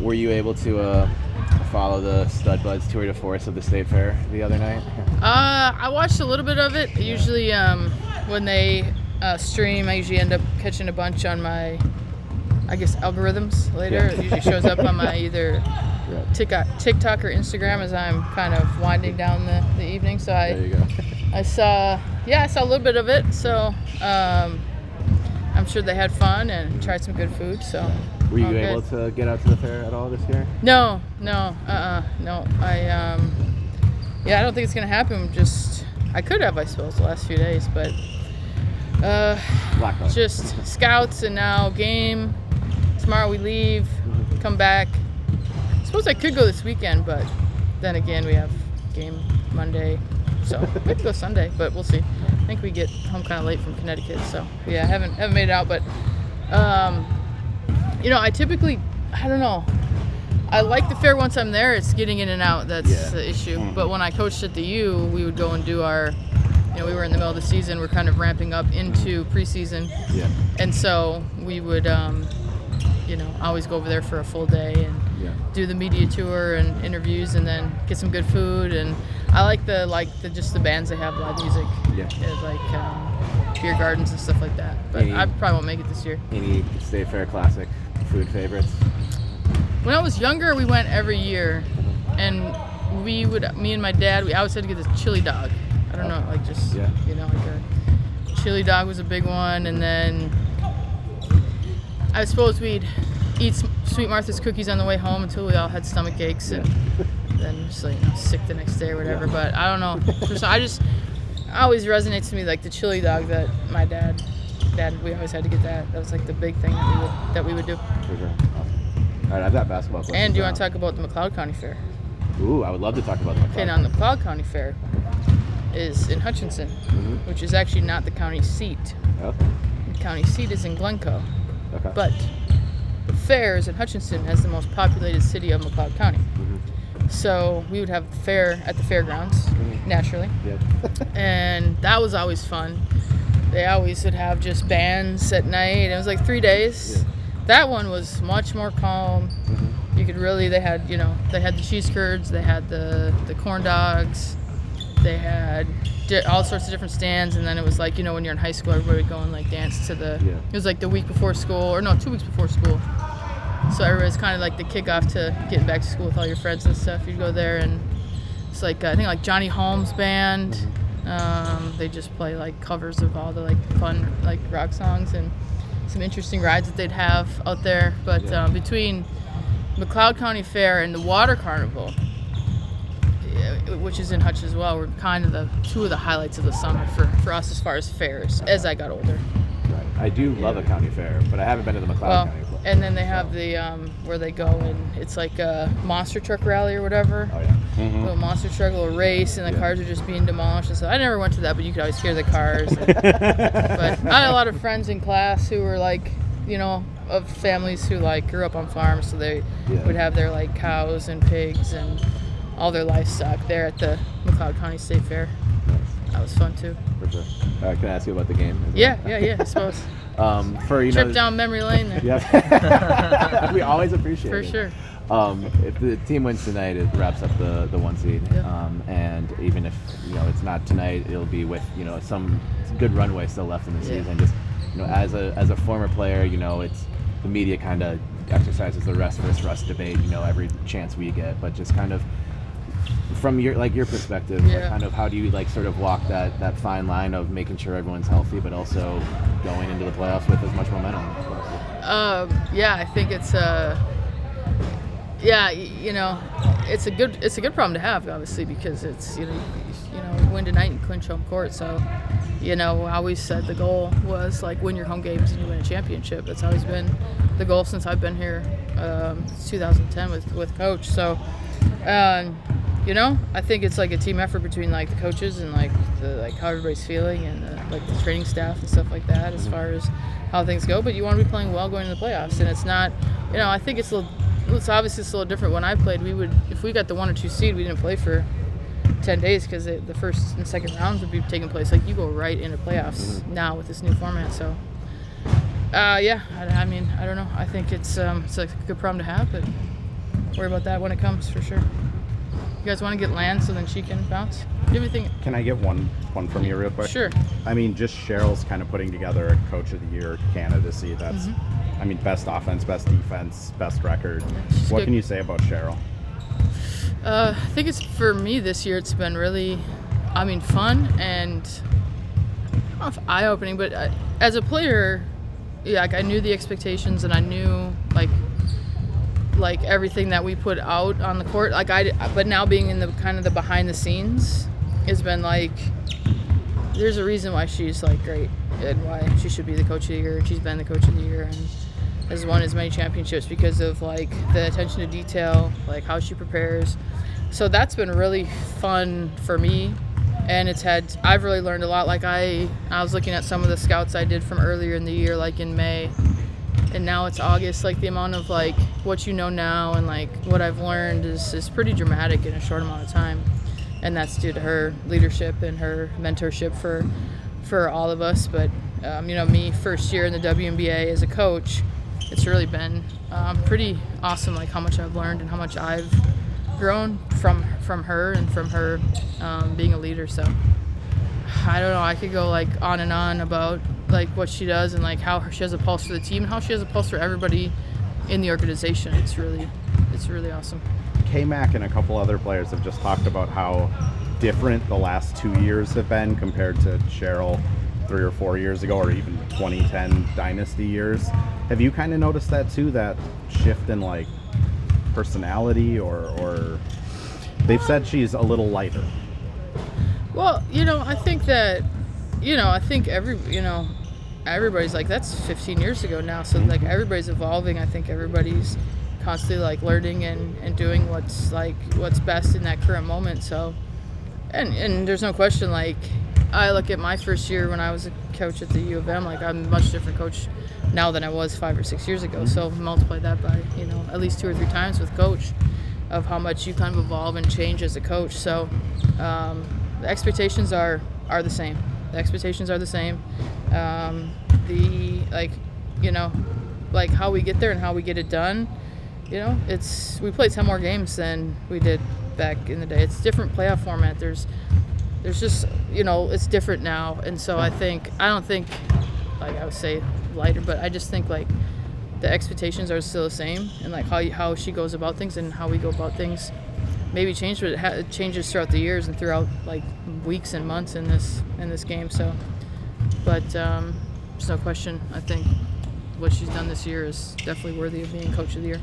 Were you able to follow the Stud Buds tour de force of the State Fair the other night? I watched a little bit of it. Usually when they stream, I usually end up catching a bunch on my, I guess, algorithms later. Yeah. It usually shows up on my either TikTok or Instagram as I'm kind of winding down the evening. So There you go. I saw a little bit of it. So I'm sure they had fun and tried some good food. So Were you able to get out to the fair at all this year? No. I don't think it's gonna happen. I could have, I suppose, the last few days, but just scouts and now game. Tomorrow we leave, come back. I suppose I could go this weekend, but then again we have game Monday, so maybe go Sunday, but we'll see. I think we get home kind of late from Connecticut, so yeah, I haven't made it out, but I typically, I don't know. I like the fair once I'm there. It's getting in and out that's the issue. Mm-hmm. But when I coached at the U, we would go and do our, we were in the middle of the season. We're kind of ramping up into preseason. Yeah. And so we would, always go over there for a full day and do the media tour and interviews and then get some good food. And I like the bands that have live music. Yeah. Like beer gardens and stuff like that. But I probably won't make it this year. Any State Fair classic food favorites? When I was younger, we went every year, and me and my dad, we always had to get this chili dog. I don't know, like a chili dog was a big one, and then I suppose we'd eat Sweet Martha's cookies on the way home until we all had stomach aches, and then just sick the next day or whatever. But I don't know. So it always resonates to me, like the chili dog that my dad, we always had to get that. That was like the big thing that we would do. For sure. Awesome. All right, I've got basketball questions. And do you want to talk about the McLeod County Fair? Ooh, I would love to talk about the McLeod. Okay, now the McLeod County Fair is in Hutchinson, which is actually not the county seat. Okay. The county seat is in Glencoe. Okay. But the fair is in Hutchinson, as the most populated city of McLeod County. Mm-hmm. So we would have the fair at the fairgrounds, naturally. Yeah. And that was always fun. They always would have just bands at night. It was like 3 days. Yeah. That one was much more calm. Mm-hmm. You could really, they had the cheese curds, they had the corn dogs, they had all sorts of different stands, and then it was like, when you're in high school, everybody would go and dance to it was like the week before school, or no, 2 weeks before school. So everybody's kind of like the kickoff to getting back to school with all your friends and stuff. You'd go there, and it's like, I think Johnny Holmes band, they just play like covers of all the fun rock songs, and some interesting rides that they'd have out there. But between McLeod County Fair and the Water Carnival, which is in Hutch as well, were kind of the two of the highlights of the summer for us as far as fairs as I got older. Right. I do love a county fair, but I haven't been to the McLeod County Fair. And then they have the where they go and it's like a monster truck rally or whatever. Oh yeah. Mm-hmm. A little monster truck, a little race, and the cars are just being demolished and stuff. I never went to that, but you could always hear the cars. But I had a lot of friends in class who were of families who grew up on farms, so they would have their cows and pigs and all their livestock there at the McLeod County State Fair. That was fun too. For sure. Can I ask you about the game? Yeah, I suppose. Trip down memory lane there. Yeah. We always appreciate it. For sure. If the team wins tonight, it wraps up the 1 seed. Yeah. And even if it's not tonight, it'll be with some good runway still left in the season. Just as a former player, it's the media kind of exercises the rest versus rust debate. Every chance we get, but just kind of from your perspective, kind of how do you sort of walk that fine line of making sure everyone's healthy, but also going into the playoffs with as much momentum as possible? I think it's it's a good problem to have, obviously, because it's win tonight and clinch home court. So I always said the goal was win your home games and you win a championship. That's always been the goal since I've been here, since 2010 with Coach. So I think it's a team effort between the coaches and how everybody's feeling and the training staff and stuff like that as far as how things go. But you want to be playing well going into the playoffs, and it's not. I think it's obviously it's a little different. When I played, if we got the 1 or 2 seed, we didn't play for 10 days because the first and second rounds would be taking place. You go right into playoffs now with this new format. So I mean, I don't know. I think it's a good problem to have, but worry about that when it comes for sure. You guys want to get Lan so then she can bounce? Do you have anything? Can I get one from you real quick? Sure. I mean, just Cheryl's kind of putting together a Coach of the Year candidacy. That's, I mean, best offense, best defense, best record. What can you say about Cheryl? I think it's, for me this year, it's been really, fun and I don't know if eye-opening, but as a player, yeah, like I knew the expectations and I knew like everything that we put out on the court. But now being in the kind of the behind the scenes has been like, there's a reason why she's like great and why she should be the Coach of the Year. She's been the Coach of the Year and has won as many championships because of like the attention to detail, like how she prepares. So that's been really fun for me, and I've really learned a lot. Like I was looking at some of the scouts I did from earlier in the year, like in May, and now it's August. Like the amount of like what you know now and like what I've learned is pretty dramatic in a short amount of time, and that's due to her leadership and her mentorship for all of us. But me first year in the WNBA as a coach, it's really been pretty awesome, like how much I've learned and how much I've grown from her and from her being a leader. So I don't know, I could go like on and on about like what she does and like how she has a pulse for the team and how she has a pulse for everybody in the organization. It's really awesome. K-Mac and a couple other players have just talked about how different the last 2 years have been compared to Cheryl 3 or 4 years ago, or even 2010 dynasty years. Have you kind of noticed that too, that shift in like personality, or they've said she's a little lighter? Well, I think that, I think everybody's like, that's 15 years ago now. So like everybody's evolving. I think everybody's constantly like learning and doing what's best in that current moment. So, and there's no question, like I look at my first year when I was a coach at the U of M, like I'm a much different coach now than I was 5 or 6 years ago. So multiply that by, at least 2 or 3 times with coach, of how much you kind of evolve and change as a coach. So the expectations are the same. The expectations are the same. Like how we get there and how we get it done, we play 10 more games than we did back in the day. It's a different playoff format. There's just, it's different now. And so I don't think, like I would say lighter, but I just think like the expectations are still the same, and like how she goes about things and how we go about things maybe changed, but it changes throughout the years and throughout like weeks and months in this game. So, but there's no question, I think what she's done this year is definitely worthy of being Coach of the Year.